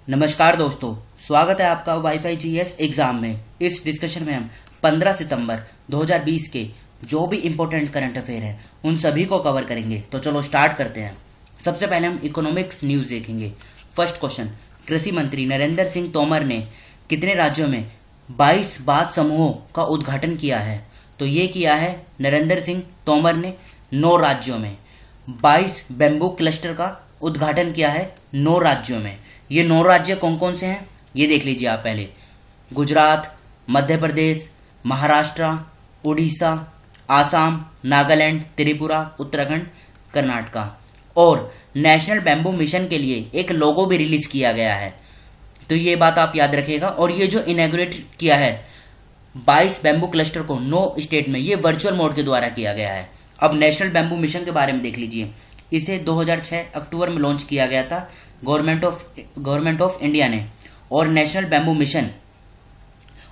नमस्कार दोस्तों, स्वागत है आपका वाईफाई जीएस एग्जाम में। इस डिस्कशन में हम 15 सितंबर 2020 के जो भी इम्पोर्टेंट करंट अफेयर है उन सभी को कवर करेंगे। तो चलो स्टार्ट करते हैं। सबसे पहले हम इकोनॉमिक्स न्यूज़ देखेंगे। फर्स्ट क्वेश्चन, कृषि मंत्री नरेंद्र सिंह तोमर ने कितने राज्यों में 22 बांस समूहों का उद्घाटन किया है? तो ये किया है नरेंद्र सिंह तोमर ने 9 राज्यों में 22 बैम्बू क्लस्टर का उद्घाटन किया है 9 राज्यों में। ये 9 राज्य कौन कौन से हैं ये देख लीजिए आप पहले। गुजरात, मध्य प्रदेश, महाराष्ट्र, उड़ीसा, आसाम, नागालैंड, त्रिपुरा, उत्तराखंड, कर्नाटका। और नेशनल बैम्बू मिशन के लिए एक लोगो भी रिलीज किया गया है, तो ये बात आप याद रखिएगा। और ये जो इनॉग्रेट किया है 22 बैम्बू क्लस्टर को 9 स्टेट में, ये वर्चुअल मोड के द्वारा किया गया है। अब नेशनल बैम्बू मिशन के बारे में देख लीजिए। इसे 2006 अक्टूबर में लॉन्च किया गया था गवर्नमेंट ऑफ इंडिया ने। और national bamboo mission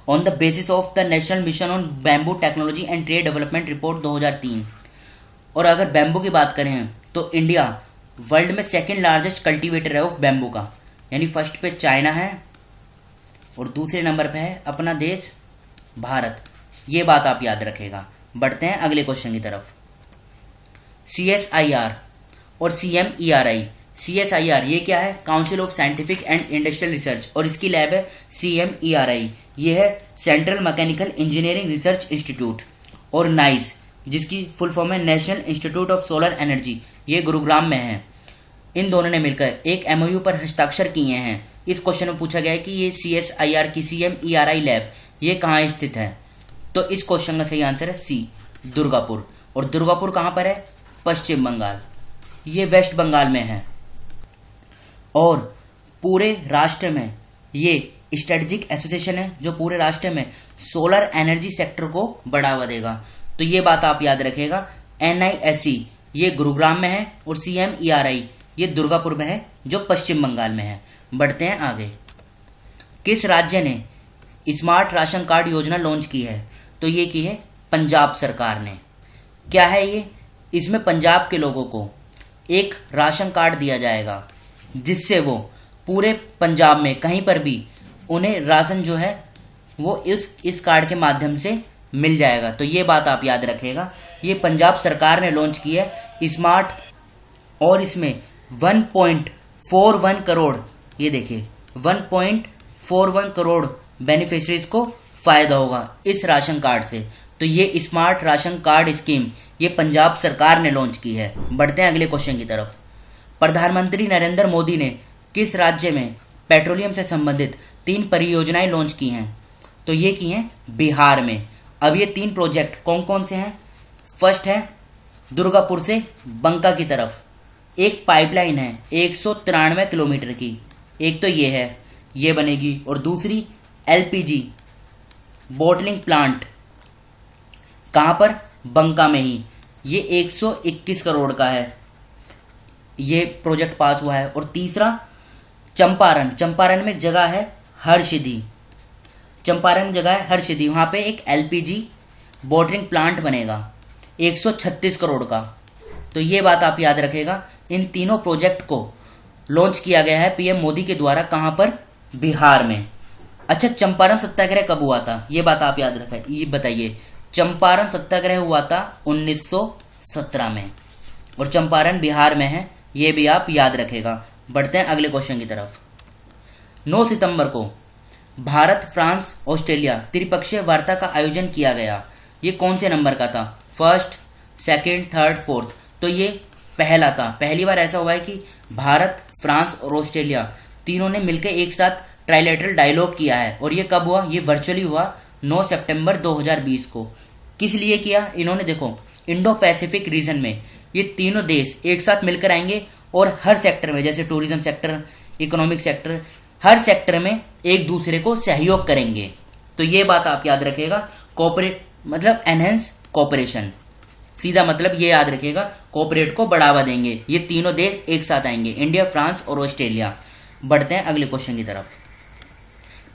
on the basis of the national mission on bamboo technology and trade development report 2003। और अगर बैम्बू की बात करें तो इंडिया वर्ल्ड में सेकेंड लार्जेस्ट कल्टीवेटर है ऑफ बैम्बू का, यानी फर्स्ट पे चाइना है और दूसरे नंबर पे है अपना देश भारत। ये बात आप याद रखेगा। बढ़ते हैं अगले क्वेश्चन की तरफ। CSIR और CMERI। CSIR ये क्या है? Council of scientific and industrial research. और इसकी लैब है CMERI, ये है central mechanical engineering research institute. और नाइस जिसकी फुल फॉर्म है national institute of solar energy, ये गुरुग्राम में है। इन दोनों ने मिलकर एक MOU पर हस्ताक्षर किए हैं। इस क्वेश्चन में पूछा गया है कि ये CSIR की CMERI लैब ये कहाँ स्थित है? तो इस क्वेश्चन का सही आंसर है सी, दुर्गापुर। और दुर्गापुर कहाँ पर है? पश्चिम बंगाल, ये वेस्ट बंगाल में है। और पूरे राष्ट्र में ये स्ट्रेटेजिक एसोसिएशन है जो पूरे राष्ट्र में सोलर एनर्जी सेक्टर को बढ़ावा देगा। तो ये बात आप याद रखिएगा। NISE ये गुरुग्राम में है और CMERI ये दुर्गापुर में है जो पश्चिम बंगाल में है। बढ़ते हैं आगे। किस राज्य ने स्मार्ट राशन कार्ड योजना लॉन्च की है? तो ये की है पंजाब सरकार ने। क्या है ये? इसमें पंजाब के लोगों को एक राशन कार्ड दिया जाएगा जिससे वो पूरे पंजाब में कहीं पर भी उन्हें राशन जो है वो इस कार्ड के माध्यम से मिल जाएगा। तो ये बात आप याद रखिएगा। ये पंजाब सरकार ने लॉन्च की है स्मार्ट, और इसमें 1.41 करोड़, ये देखिए 1.41 करोड़ बेनिफिशरीज को फायदा होगा इस राशन कार्ड से। तो ये स्मार्ट राशन कार्ड स्कीम ये पंजाब सरकार ने लॉन्च की है। बढ़ते हैं अगले क्वेश्चन की तरफ। प्रधानमंत्री नरेंद्र मोदी ने किस राज्य में पेट्रोलियम से संबंधित 3 परियोजनाएं लॉन्च की हैं? तो ये की हैं बिहार में। अब ये 3 प्रोजेक्ट कौन कौन से हैं? फर्स्ट है दुर्गापुर से बंका की तरफ एक पाइपलाइन है 193 किलोमीटर की, एक तो ये है, ये बनेगी। और दूसरी LPG बॉटलिंग प्लांट, कहाँ पर? बंका में ही, ये 121 करोड़ का है, ये प्रोजेक्ट पास हुआ है। और तीसरा चंपारण में एक जगह है हर्षिधि, चंपारण में जगह है हर्षिधि, वहाँ पे एक LPG बॉटलिंग प्लांट बनेगा 136 करोड़ का। तो ये बात आप याद रखेगा। इन तीनों प्रोजेक्ट को लॉन्च किया गया है PM मोदी के द्वारा। कहाँ पर? बिहार में। अच्छा, चंपारण सत्याग्रह कब हुआ था ये बात आप याद रखें, ये बताइए। चंपारण सत्याग्रह हुआ था 1917 में, और चंपारण बिहार में है, ये भी आप याद रखेगा। बढ़ते हैं अगले क्वेश्चन की तरफ। 9 सितंबर को भारत, फ्रांस, ऑस्ट्रेलिया त्रिपक्षीय वार्ता का आयोजन किया गया। ये कौन से नंबर का था? First, second, third, fourth? तो ये पहला था। पहली बार ऐसा हुआ है कि भारत, फ्रांस और ऑस्ट्रेलिया तीनों ने मिलकर एक साथ ट्राइलेटरल डायलॉग किया है। और ये कब हुआ? ये वर्चुअली हुआ 9 सितंबर 2020 को। किस लिए किया इन्होंने? देखो, इंडो पैसिफिक रीजन में ये तीनों देश एक साथ मिलकर आएंगे और हर सेक्टर में, जैसे टूरिज्म सेक्टर, इकोनॉमिक सेक्टर, हर सेक्टर में एक दूसरे को सहयोग करेंगे। तो ये बात आप याद रखिएगा। कोऑपरेट मतलब एनहेंस कोऑपरेशन, सीधा मतलब ये याद रखिएगा, कोऑपरेट को बढ़ावा देंगे। ये तीनों देश एक साथ आएंगे, इंडिया, फ्रांस और ऑस्ट्रेलिया। बढ़ते हैं अगले क्वेश्चन की तरफ।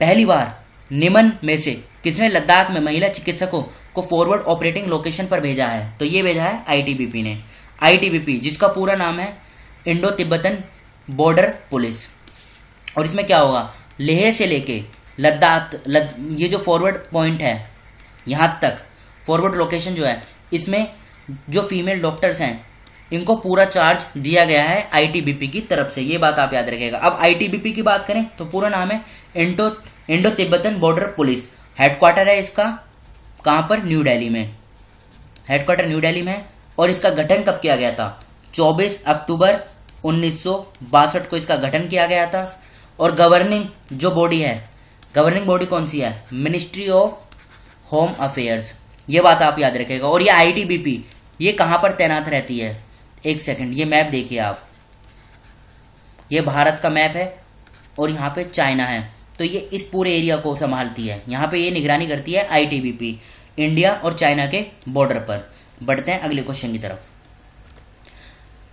पहली बार निमन में से किसने लद्दाख में महिला चिकित्सकों को फॉरवर्ड ऑपरेटिंग लोकेशन पर भेजा है? तो ये भेजा है ITBP ने। ITBP जिसका पूरा नाम है इंडो तिब्बतन बॉर्डर पुलिस। और इसमें क्या होगा, लेह से लेके लद्दाख ये जो फॉरवर्ड पॉइंट है यहाँ तक, फॉरवर्ड लोकेशन जो है, इसमें जो फीमेल डॉक्टर्स हैं इनको पूरा चार्ज दिया गया है आईटीबीपी की तरफ से। ये बात आप याद रखिएगा। अब आईटीबीपी की बात करें तो पूरा नाम है Indo Tibetan border police. Headquarter है इसका कहाँ पर, न्यू दिल्ली में। हेडक्वार्टर न्यू दिल्ली में है। और इसका गठन कब किया गया था, 24 अक्टूबर 1962 को इसका गठन किया गया था। और गवर्निंग जो बॉडी है, गवर्निंग बॉडी कौन सी है, मिनिस्ट्री ऑफ होम अफेयर्स। ये बात आप याद रखिएगा। और ये आईटीबीपी ये कहाँ पर तैनात रहती है, एक सेकंड, ये मैप देखिए आप, ये भारत का मैप है और यहाँ पे चाइना है, तो ये इस पूरे एरिया को संभालती है। यहाँ पे ये निगरानी करती है आईटीबीपी, इंडिया और चाइना के बॉर्डर पर। बढ़ते हैं अगले क्वेश्चन की तरफ।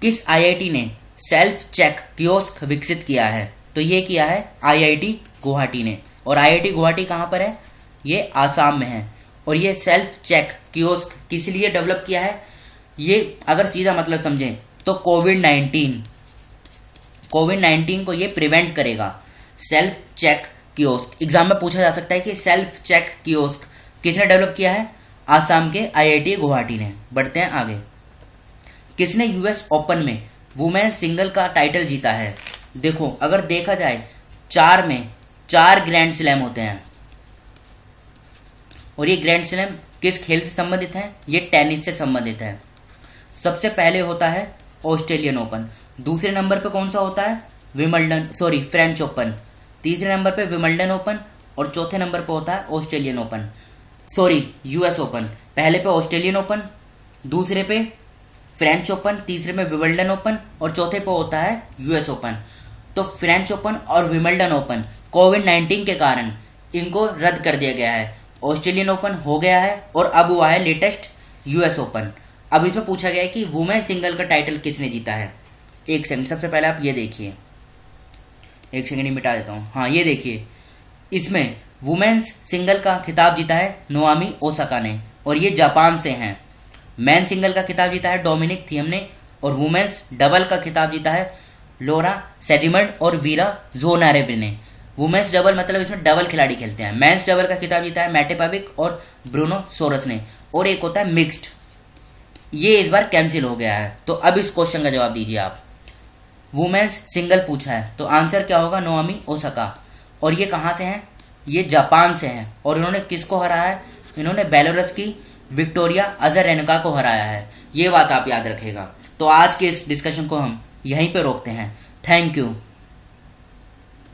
किस आईआईटी ने सेल्फ चेक कियोस्क विकसित किया है, तो ये किया है आईआईटी गुवाहाटी ने। और आईआईटी गुवाहाटी कहाँ पर है, ये आसाम में है। और ये सेल्फ चेक कियोस्क किस लिए डेवलप किया है, ये अगर सीधा मतलब समझें तो कोविड-19 को ये प्रिवेंट करेगा। सेल्फ चेक कियोस्क एग्जाम में पूछा जा सकता है कि सेल्फ चेक कियोस्क किसने डेवलप किया है, आसाम के आईआईटी गुवाहाटी ने। बढ़ते हैं आगे। किसने यूएस ओपन में वुमेन सिंगल का टाइटल जीता है, देखो अगर देखा जाए 4 में 4 ग्रैंड स्लैम होते हैं। और ये ग्रैंड स्लैम किस खेल से संबंधित है, ये टेनिस से संबंधित है। सबसे पहले होता है ऑस्ट्रेलियन ओपन, दूसरे नंबर पे कौन सा होता है, फ्रेंच ओपन, तीसरे नंबर पे विमल्डन ओपन और चौथे नंबर पे होता है ऑस्ट्रेलियन ओपन, यूएस ओपन। पहले पे ऑस्ट्रेलियन ओपन, दूसरे पे फ्रेंच ओपन, तीसरे में विमल्डन ओपन और चौथे पे होता है यूएस ओपन। तो फ्रेंच ओपन और विमल्डन ओपन कोविड-19 के कारण इनको रद्द कर दिया गया है। ऑस्ट्रेलियन ओपन हो गया है और अब हुआ है लेटेस्ट यूएस ओपन। अब इसमें पूछा गया है कि वुमेन सिंगल का टाइटल किसने जीता है। एक सेकंड, सबसे पहले आप ये देखिए, एक सेकंड ही मिटा देता हूँ। हाँ ये देखिए, इसमें वुमेन्स सिंगल का खिताब जीता है नोआमी ओसाका ने और ये जापान से हैं। मैन सिंगल का खिताब जीता है डोमिनिक थियम ने और वुमेन्स डबल का खिताब जीता है लोरा सेडिमंड और वीरा जोनारेव ने। वुमेन्स डबल मतलब इसमें डबल खिलाड़ी खेलते हैं। मेंस डबल का खिताब जीता है मैटे पाविक और ब्रूनो सोरस ने। और एक होता है मिक्स्ड, ये इस बार कैंसिल हो गया है। तो अब इस क्वेश्चन का जवाब दीजिए आप। वुमेन्स सिंगल पूछा है तो आंसर क्या होगा, नोआमी ओसाका। और ये कहाँ से हैं, ये जापान से हैं। और इन्होंने किसको हराया है, इन्होंने बेलारूस की विक्टोरिया अज़ारेंका को हराया है। ये बात आप याद रखेगा। तो आज के इस डिस्कशन को हम यहीं पे रोकते हैं। Thank you.